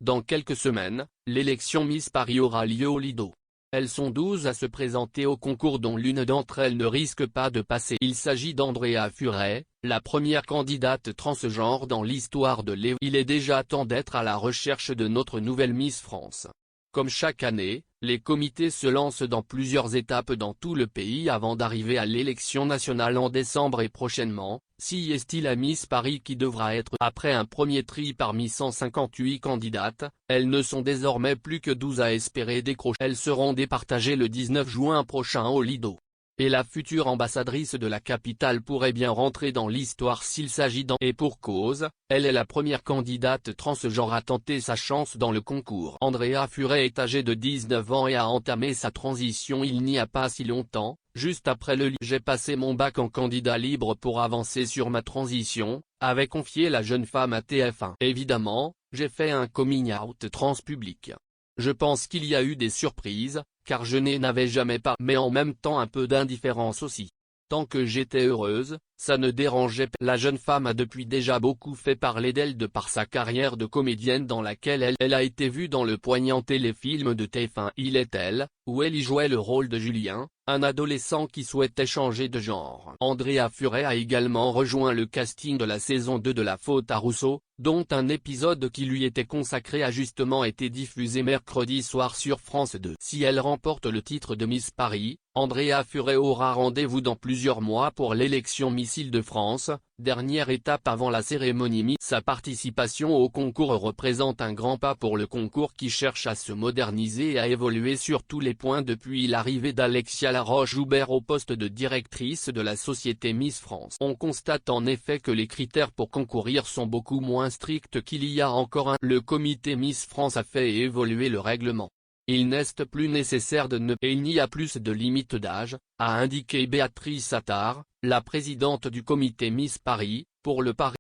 Dans quelques semaines, l'élection Miss Paris aura lieu au Lido. Elles sont 12 à se présenter au concours dont l'une d'entre elles ne risque pas de passer. Il s'agit d'Andrea Furet, la première candidate transgenre dans l'histoire de l'Évo. Il est déjà temps d'être à la recherche de notre nouvelle Miss France. Comme chaque année, les comités se lancent dans plusieurs étapes dans tout le pays avant d'arriver à l'élection nationale en décembre et prochainement, si est-il la Miss Paris qui devra être. Après un premier tri parmi 158 candidates, elles ne sont désormais plus que 12 à espérer décrocher. Elles seront départagées le 19 juin prochain au Lido. Et la future ambassadrice de la capitale pourrait bien rentrer dans l'histoire s'il s'agit Et pour cause, elle est la première candidate transgenre à tenter sa chance dans le concours. Andrea Furet est âgée de 19 ans et a entamé sa transition il n'y a pas si longtemps, juste après le J'ai passé mon bac en candidat libre pour avancer sur ma transition, avait confié la jeune femme à TF1. Évidemment, j'ai fait un coming out trans public. Je pense qu'il y a eu des surprises, car je n'avais jamais pas, mais en même temps un peu d'indifférence aussi. Tant que j'étais heureuse, ça ne dérangeait pas. La jeune femme a depuis déjà beaucoup fait parler d'elle de par sa carrière de comédienne dans laquelle elle a été vue dans le poignant téléfilm de TF1 Il est elle, où elle y jouait le rôle de Julien, un adolescent qui souhaitait changer de genre. Andrea Furet a également rejoint le casting de la saison 2 de La Faute à Rousseau, dont un épisode qui lui était consacré a justement été diffusé mercredi soir sur France 2. Si elle remporte le titre de Miss Paris, Andrea Furet aura rendez-vous dans plusieurs mois pour l'élection Miss Île-de-France, dernière étape avant la cérémonie Miss. Sa participation au concours représente un grand pas pour le concours qui cherche à se moderniser et à évoluer sur tous les points depuis l'arrivée d'Alexia Laroche-Joubert au poste de directrice de la société Miss France. On constate en effet que les critères pour concourir sont beaucoup moins stricts qu'il y a encore un. Le comité Miss France a fait évoluer le règlement. Il n'est plus nécessaire et il n'y a plus de limite d'âge, a indiqué Béatrice Attard, la présidente du comité Miss Paris, pour le Paris.